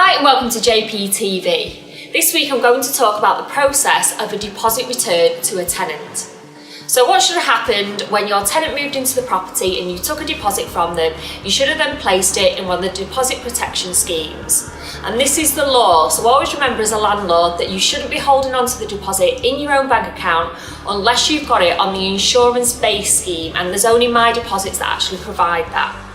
Hi and welcome to JPTV. This week I'm going to talk about the process of a deposit return to a tenant. So what should have happened when your tenant moved into the property and you took a deposit from them? You should have then placed it in one of the deposit protection schemes. And this is the law, so always remember as a landlord that you shouldn't be holding on to the deposit in your own bank account unless you've got it on the insurance-based scheme, and there's only My Deposits that actually provide that.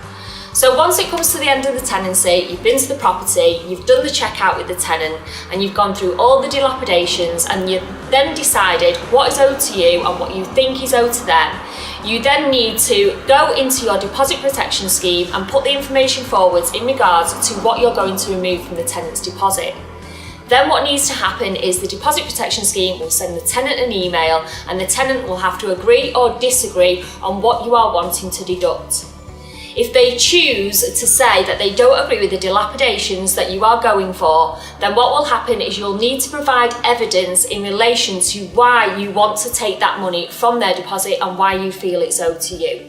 So once it comes to the end of the tenancy, you've been to the property, you've done the checkout with the tenant, and you've gone through all the dilapidations, and you've then decided what is owed to you and what you think is owed to them. You then need to go into your deposit protection scheme and put the information forwards in regards to what you're going to remove from the tenant's deposit. Then what needs to happen is the deposit protection scheme will send the tenant an email, and the tenant will have to agree or disagree on what you are wanting to deduct. If they choose to say that they don't agree with the dilapidations that you are going for, then what will happen is you'll need to provide evidence in relation to why you want to take that money from their deposit and why you feel it's owed to you.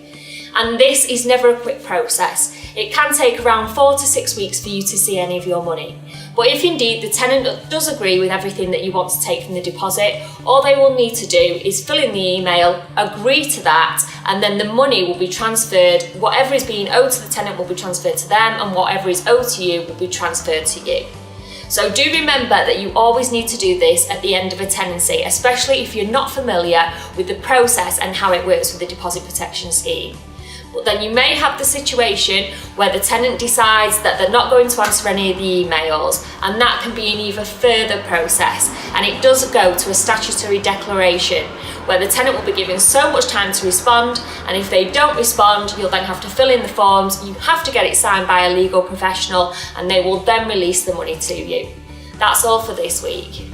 And this is never a quick process. It can take around 4 to 6 weeks for you to see any of your money. But if indeed the tenant does agree with everything that you want to take from the deposit, all they will need to do is fill in the email, agree to that, and then the money will be transferred. Whatever is being owed to the tenant will be transferred to them, and whatever is owed to you will be transferred to you. So do remember that you always need to do this at the end of a tenancy, especially if you're not familiar with the process and how it works with the deposit protection scheme. But then you may have the situation where the tenant decides that they're not going to answer any of the emails, and that can be an even further process, and it does go to a statutory declaration where the tenant will be given so much time to respond, and if they don't respond, you'll then have to fill in the forms, you have to get it signed by a legal professional, and they will then release the money to you. That's all for this week.